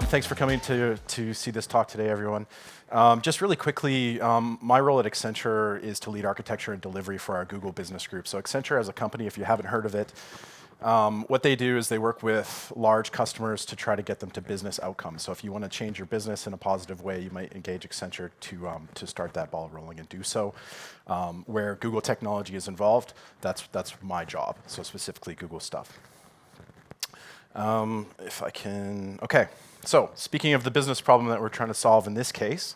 Thanks for coming to see this talk today, everyone. Just really quickly, my role at Accenture is to lead architecture and delivery for our Google business group. So Accenture as a company, if you haven't heard of it, what they do is they work with large customers to try to get them to business outcomes. So if you want to change your business in a positive way, you might engage Accenture to start that ball rolling and do so. Where Google technology is involved, that's my job, so specifically Google stuff. If I can, okay. So speaking of the business problem that we're trying to solve in this case,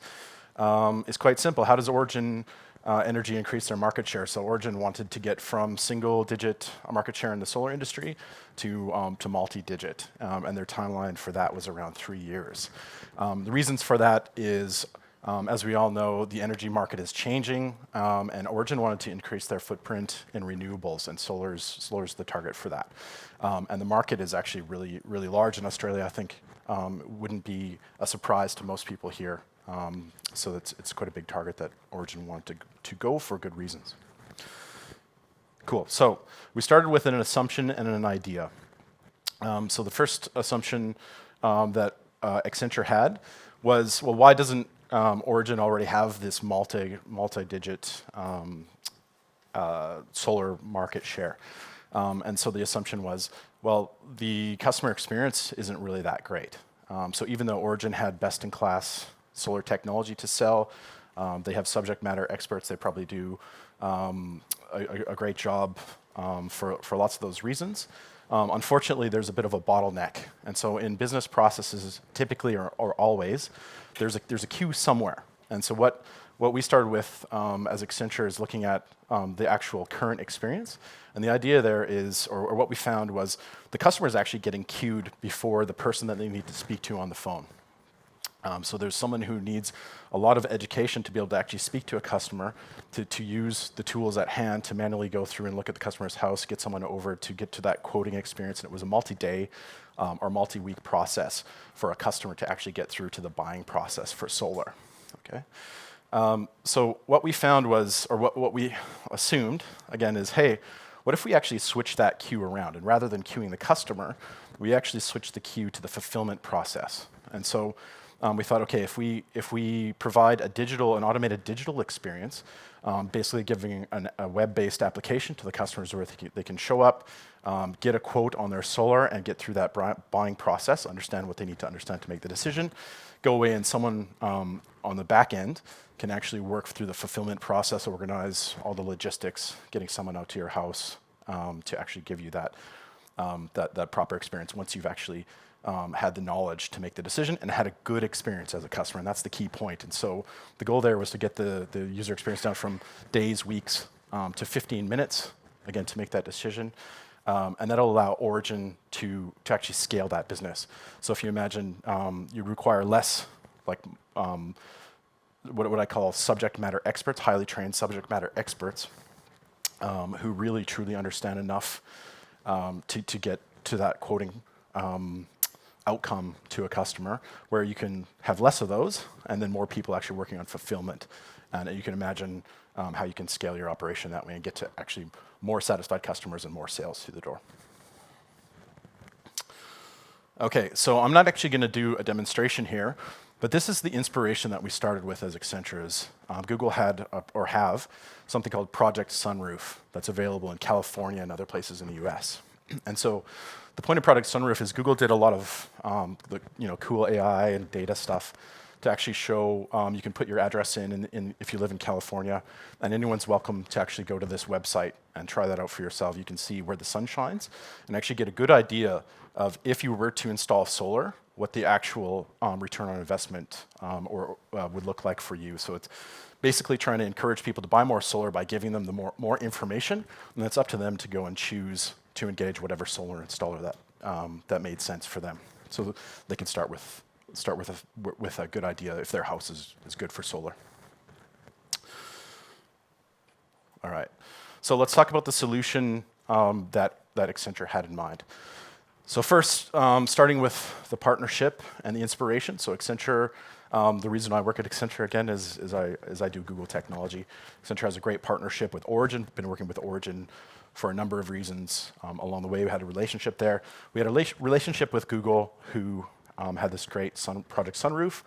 it's quite simple. How does Origin Energy increase their market share? So Origin wanted to get from single-digit market share in the solar industry to multi-digit, and their timeline for that was around 3 years. The reasons for that is, as we all know, the energy market is changing, and Origin wanted to increase their footprint in renewables, and solar's the target for that. And the market is actually really, really large in Australia. I think wouldn't be a surprise to most people here. So it's quite a big target that Origin wanted to go for good reasons. Cool. So we started with an assumption and an idea. So the first assumption that Accenture had was, well, why doesn't Origin already have this multi-digit solar market share? And so the assumption was, well, the customer experience isn't really that great. So even though Origin had best-in-class solar technology to sell, they have subject matter experts. They probably do a great job for lots of those reasons. Unfortunately, there's a bit of a bottleneck. And so in business processes, typically or always, there's a queue somewhere. And so what we started with as Accenture is looking at the actual current experience. And the idea there is, or what we found was, the customer is actually getting queued before the person that they need to speak to on the phone. So there's someone who needs a lot of education to be able to actually speak to a customer, to use the tools at hand to manually go through and look at the customer's house, get someone over to get to that quoting experience. And it was a multi-day or multi-week process for a customer to actually get through to the buying process for solar. Okay. So what we found was, or what we assumed, again, is, hey, what if we actually switch that queue around? And rather than queuing the customer, we actually switch the queue to the fulfillment process. And so we thought, okay, if we provide an automated digital experience, basically giving a web-based application to the customers where they can show up, get a quote on their solar, and get through that buying process, understand what they need to understand to make the decision, go away, and someone on the back end can actually work through the fulfillment process, organize all the logistics, getting someone out to your house to actually give you that proper experience once you've actually had the knowledge to make the decision and had a good experience as a customer, and that's the key point. And so the goal there was to get the user experience down from days, weeks, to 15 minutes, again, to make that decision. And that'll allow Origin to actually scale that business. So if you imagine you require less, like what I call subject matter experts, highly trained subject matter experts, who really truly understand enough to get to that quoting outcome to a customer, where you can have less of those and then more people actually working on fulfillment. And you can imagine how you can scale your operation that way and get to actually more satisfied customers and more sales through the door. Okay, so I'm not actually going to do a demonstration here, but this is the inspiration that we started with as Accenture. Google had or have something called Project Sunroof that's available in California and other places in the US. And so the point of Project Sunroof is Google did a lot of cool AI and data stuff to actually show you can put your address in if you live in California, and anyone's welcome to actually go to this website and try that out for yourself. You can see where the sun shines and actually get a good idea of, if you were to install solar, what the actual return on investment would look like for you. So it's basically trying to encourage people to buy more solar by giving them the more information, and it's up to them to go and choose to engage whatever solar installer that made sense for them. So they can start with a good idea if their house is good for solar. All right, so let's talk about the solution that Accenture had in mind. So first, starting with the partnership and the inspiration. So Accenture, the reason I work at Accenture again is I do Google technology. Accenture has a great partnership with Origin. Been working with Origin for a number of reasons. Along the way, we had a relationship there. We had a relationship with Google, who had this great project sunroof.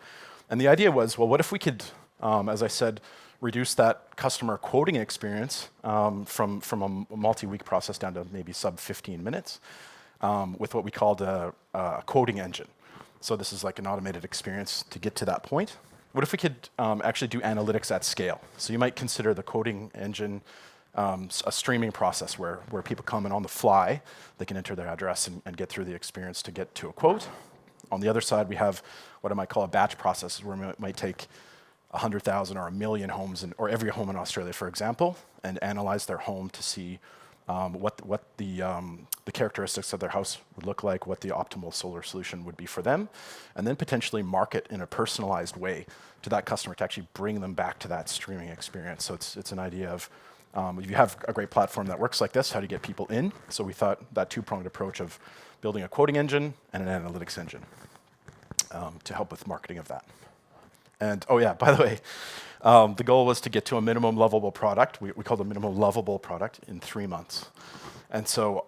And the idea was, well, what if we could, as I said, reduce that customer quoting experience from a multi-week process down to maybe sub 15 minutes with what we called a quoting engine. So this is like an automated experience to get to that point. What if we could actually do analytics at scale? So you might consider the quoting engine a streaming process where people come in on the fly, they can enter their address and get through the experience to get to a quote. On the other side, we have what I might call a batch process, where it might take 100,000 or 1 million homes, or every home in Australia, for example, and analyze their home to see what the characteristics of their house would look like, what the optimal solar solution would be for them, and then potentially market in a personalized way to that customer to actually bring them back to that streaming experience. So it's an idea of, if you have a great platform that works like this, how do you get people in? So we thought that two-pronged approach of building a quoting engine and an analytics engine to help with marketing of that. And oh yeah, by the way, the goal was to get to a minimum lovable product. We call it a minimum lovable product in 3 months. And so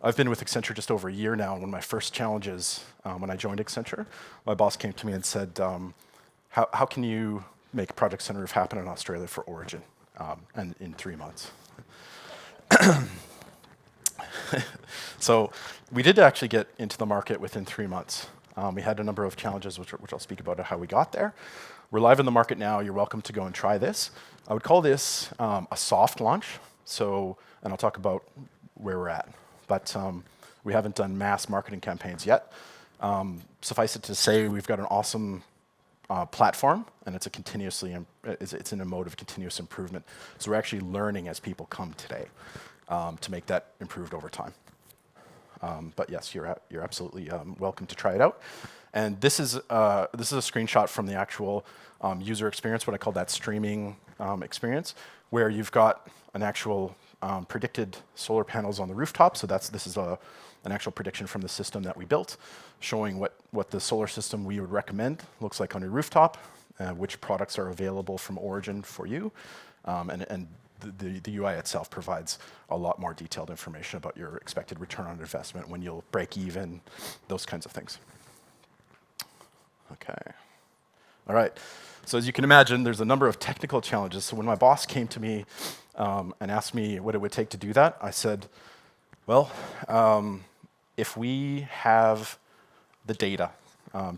I've been with Accenture just over a year now, and one of my first challenges when I joined Accenture, my boss came to me and said, how can you make Project Sunroof happen in Australia for Origin and in 3 months? So we did actually get into the market within 3 months. We had a number of challenges, which I'll speak about how we got there. We're live in the market now. You're welcome to go and try this. I would call this a soft launch. So, and I'll talk about where we're at. But we haven't done mass marketing campaigns yet. Suffice it to say, we've got an awesome platform, and it's it's in a mode of continuous improvement. So we're actually learning as people come today to make that improved over time. But yes, you're absolutely welcome to try it out. And this is a screenshot from the actual user experience, what I call that streaming experience, where you've got an actual predicted solar panels on the rooftop. So this is an actual prediction from the system that we built, showing what the solar system we would recommend looks like on your rooftop, which products are available from Origin for you, and the UI itself provides a lot more detailed information about your expected return on investment, when you'll break even, those kinds of things. Okay. All right. So as you can imagine, there's a number of technical challenges. So when my boss came to me and asked me what it would take to do that, I said, well, if we have the data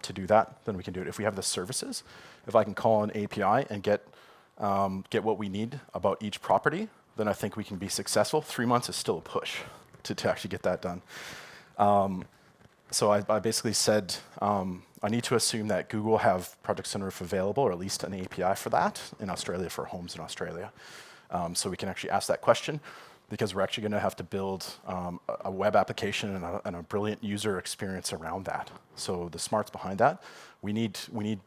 to do that, then we can do it. If we have the services, if I can call an API and get what we need about each property, then I think we can be successful. 3 months is still a push to actually get that done. So I basically said, I need to assume that Google have Project Sunroof available, or at least an API for that in Australia, for homes in Australia. So we can actually ask that question, because we're actually going to have to build a web application and a brilliant user experience around that. So the smarts behind that, we need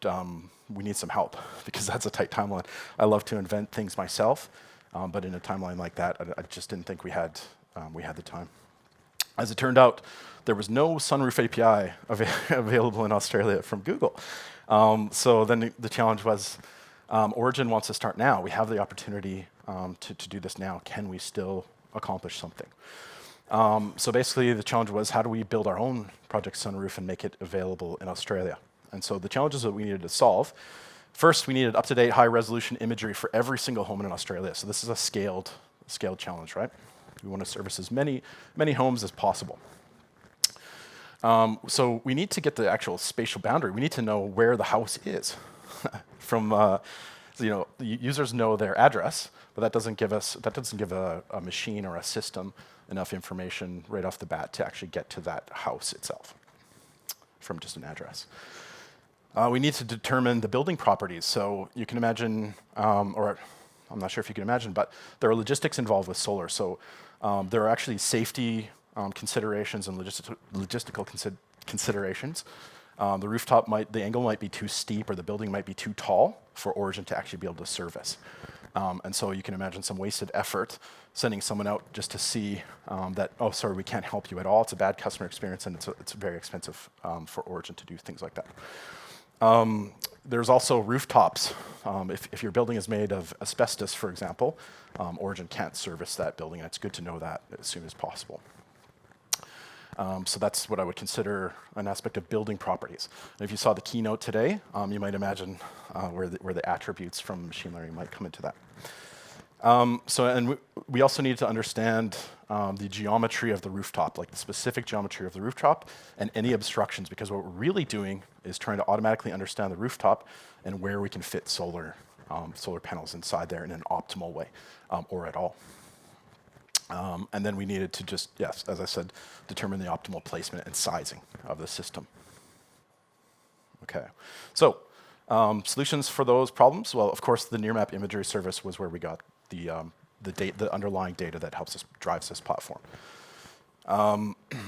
some help, because that's a tight timeline. I love to invent things myself, but in a timeline like that, I just didn't think we had the time. As it turned out, there was no Sunroof API available in Australia from Google. So then the challenge was, Origin wants to start now. We have the opportunity to do this now. Can we still accomplish something? So basically, the challenge was, how do we build our own Project Sunroof and make it available in Australia? And so the challenges that we needed to solve, first, we needed up-to-date, high-resolution imagery for every single home in Australia. So this is a scaled challenge, right? We want to service as many homes as possible. So we need to get the actual spatial boundary. We need to know where the house is. The users know their address, but that doesn't give a machine or a system enough information right off the bat to actually get to that house itself from just an address. We need to determine the building properties. So you can imagine, or I'm not sure if you can imagine, but there are logistics involved with solar. So there are actually safety considerations and logistical considerations. The angle might be too steep, or the building might be too tall for Origin to actually be able to service. And so you can imagine some wasted effort sending someone out just to see that, oh, sorry, we can't help you at all. It's a bad customer experience, and it's very expensive for Origin to do things like that. There's also rooftops. If your building is made of asbestos, for example, Origin can't service that building, and it's good to know that as soon as possible. So that's what I would consider an aspect of building properties. And if you saw the keynote today, you might imagine where the attributes from machine learning might come into that. We also need to understand the geometry of the rooftop, like the specific geometry of the rooftop and any obstructions, because what we're really doing is trying to automatically understand the rooftop and where we can fit solar panels inside there in an optimal way, or at all. And then we needed to just, yes, as I said, determine the optimal placement and sizing of the system. Okay, so solutions for those problems. Well, of course, the Nearmap imagery service was where we got the underlying data that helps us drives this platform.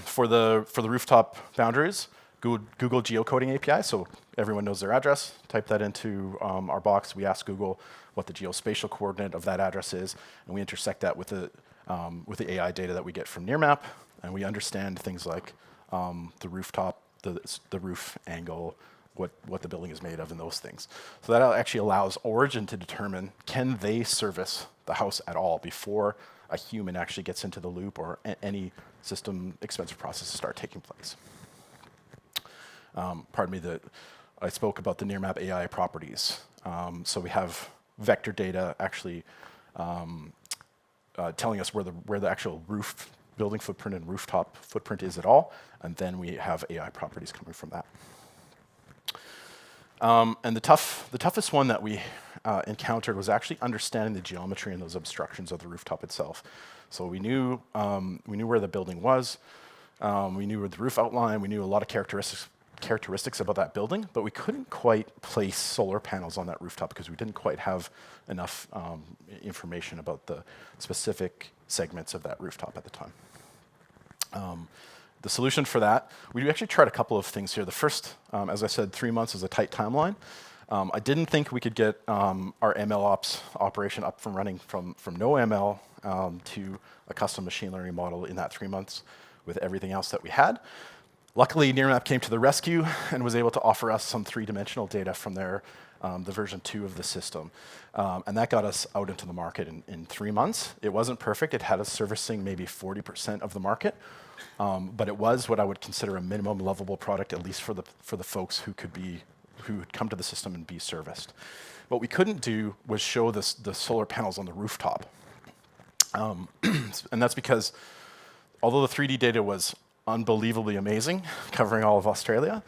For the rooftop boundaries, Google geocoding API. So everyone knows their address. Type that into our box. We ask Google what the geospatial coordinate of that address is, and we intersect that with the AI data that we get from Nearmap, and we understand things like the rooftop, the roof angle, what the building is made of, and those things. So that actually allows Origin to determine, can they service the house at all before a human actually gets into the loop or any system expensive processes start taking place. Pardon me, I spoke about the Nearmap AI properties. So we have vector data actually telling us where the actual roof building footprint and rooftop footprint is at all, and then we have AI properties coming from that. And the toughest one that we encountered was actually understanding the geometry and those obstructions of the rooftop itself. So we knew where the building was, we knew where the roof outline, we knew a lot of characteristics about that building, but we couldn't quite place solar panels on that rooftop because we didn't quite have enough information about the specific segments of that rooftop at the time. The solution for that, we actually tried a couple of things here. The first, as I said, 3 months is a tight timeline. I didn't think we could get our MLOps operation up and running from no ML to a custom machine learning model in that 3 months with everything else that we had. Luckily, Nearmap came to the rescue and was able to offer us some three-dimensional data from the version 2 of the system. And that got us out into the market in 3 months. It wasn't perfect. It had us servicing maybe 40% of the market. But it was what I would consider a minimum lovable product, at least for the folks who would come to the system and be serviced. What we couldn't do was show the solar panels on the rooftop. And that's because although the 3D data was unbelievably amazing, covering all of Australia,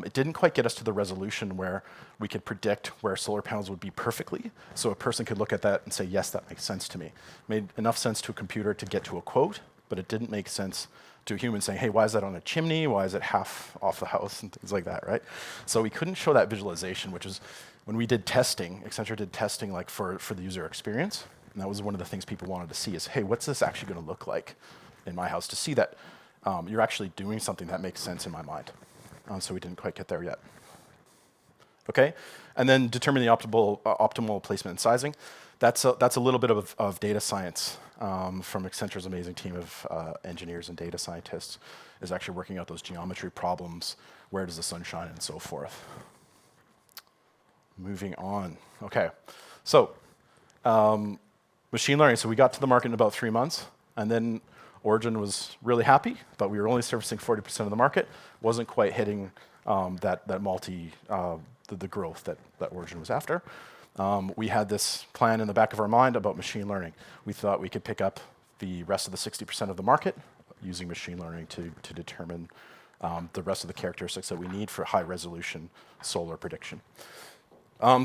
it didn't quite get us to the resolution where we could predict where solar panels would be perfectly, so a person could look at that and say, yes, that makes sense to me. It made enough sense to a computer to get to a quote, but it didn't make sense to a human saying, hey, why is that on a chimney? Why is it half off the house? And things like that, right? So we couldn't show that visualization, which is when we did testing, Accenture did testing like for the user experience, and that was one of the things people wanted to see is, hey, what's this actually going to look like in my house? To see that you're actually doing something that makes sense in my mind. So we didn't quite get there yet. Okay, and then determine the optimal placement and sizing. That's a little bit of data science from Accenture's amazing team of engineers and data scientists is actually working out those geometry problems. Where does the sun shine and so forth. Moving on. Okay, so machine learning. So we got to the market in about 3 months, and then Origin was really happy, but we were only servicing 40% of the market. Wasn't quite hitting the growth that Origin was after. We had this plan in the back of our mind about machine learning. We thought we could pick up the rest of the 60% of the market using machine learning to determine the rest of the characteristics that we need for high resolution solar prediction.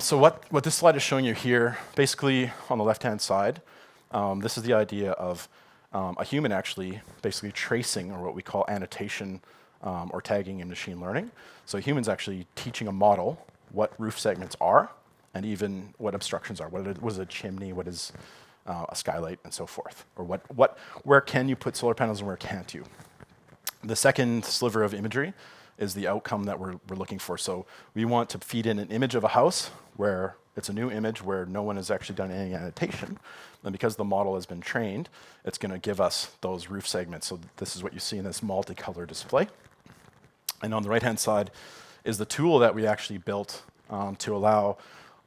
So what this slide is showing you here, basically on the left-hand side, this is the idea of a human actually basically tracing, or what we call annotation or tagging in machine learning. So humans actually teaching a model what roof segments are, and even what obstructions are. What is a chimney? What is a skylight, and so forth? Or where can you put solar panels and where can't you? The second sliver of imagery is the outcome that we're looking for. So we want to feed in an image of a house where it's a new image where no one has actually done any annotation. And because the model has been trained, it's going to give us those roof segments. So this is what you see in this multicolor display. And on the right-hand side is the tool that we actually built to allow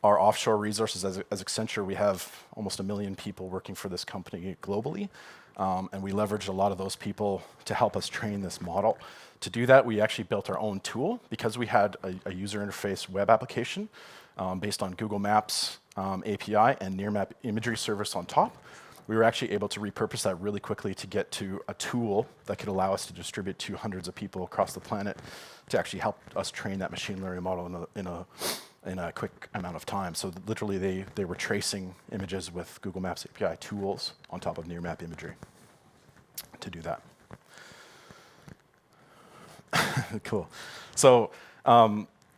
our offshore resources. As Accenture, we have almost 1 million people working for this company globally. and we leveraged a lot of those people to help us train this model. To do that, we actually built our own tool because we had a user interface web application based on Google Maps API and Nearmap imagery service on top. We were actually able to repurpose that really quickly to get to a tool that could allow us to distribute to hundreds of people across the planet to actually help us train that machine learning model in a quick amount of time. So literally they were tracing images with Google Maps API tools on top of Nearmap imagery to do that. Cool. So,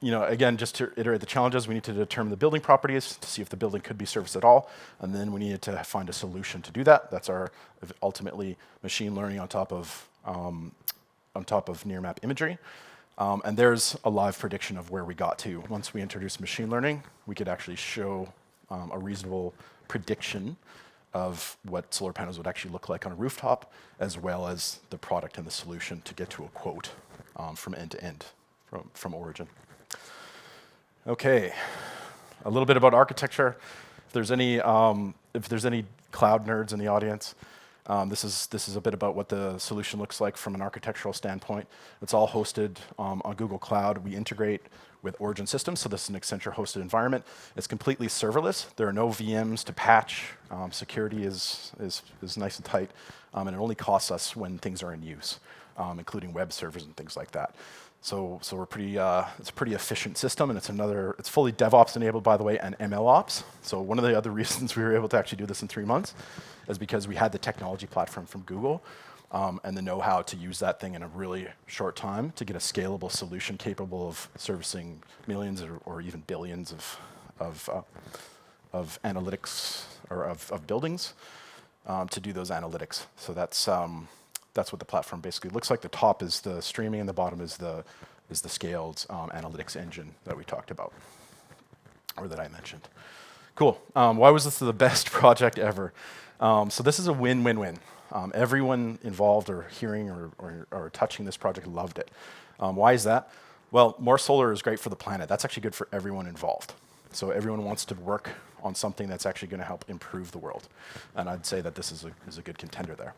again, just to iterate the challenges, we need to determine the building properties to see if the building could be serviced at all, and then we needed to find a solution to do that. That's our ultimately machine learning on top of Nearmap imagery. And there's a live prediction of where we got to. Once we introduced machine learning, we could actually show a reasonable prediction of what solar panels would actually look like on a rooftop, as well as the product and the solution to get to a quote from end to end, from origin. Okay, a little bit about architecture. If there's any cloud nerds in the audience, this is a bit about what the solution looks like from an architectural standpoint. It's all hosted on Google Cloud. We integrate with Origin Systems, so this is an Accenture hosted environment. It's completely serverless. There are no VMs to patch. Security is nice and tight, and it only costs us when things are in use, including web servers and things like that. So we're pretty. It's a pretty efficient system, and it's fully DevOps enabled, by the way, and MLOps. So one of the other reasons we were able to actually do this in 3 months is because we had the technology platform from Google and the know-how to use that thing in a really short time to get a scalable solution capable of servicing millions or even billions of analytics or of buildings to do those analytics. So that's what the platform basically looks like. The top is the streaming, and the bottom is the scaled analytics engine that we talked about, or that I mentioned. Cool. Why was this the best project ever? So this is a win-win-win. Everyone involved or hearing or touching this project loved it. Why is that? Well, more solar is great for the planet. That's actually good for everyone involved. So everyone wants to work on something that's actually going to help improve the world. And I'd say that this is a good contender there.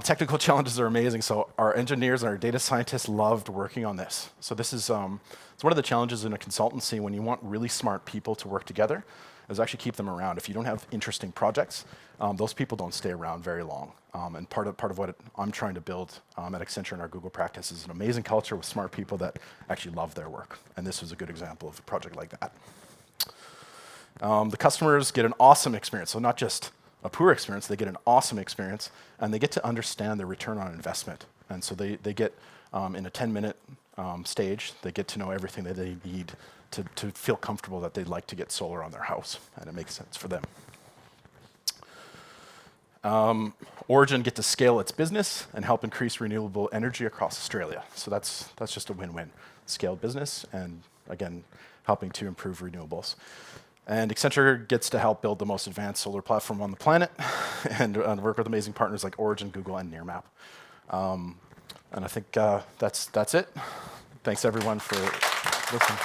Technical challenges are amazing. So our engineers and our data scientists loved working on this. So this is it's one of the challenges in a consultancy when you want really smart people to work together is actually keep them around. If you don't have interesting projects, those people don't stay around very long. And part of what I'm trying to build at Accenture and our Google practice is an amazing culture with smart people that actually love their work. And this was a good example of a project like that. The customers get an awesome experience. So not just a poor experience, they get an awesome experience, and they get to understand their return on investment. And so they get, in a 10-minute stage, they get to know everything that they need to feel comfortable that they'd like to get solar on their house, and it makes sense for them. Origin get to scale its business and help increase renewable energy across Australia. So that's just a win-win. Scale business and, again, helping to improve renewables. And Accenture gets to help build the most advanced solar platform on the planet and work with amazing partners like Origin, Google, and Nearmap. And I think that's it. Thanks, everyone, for listening.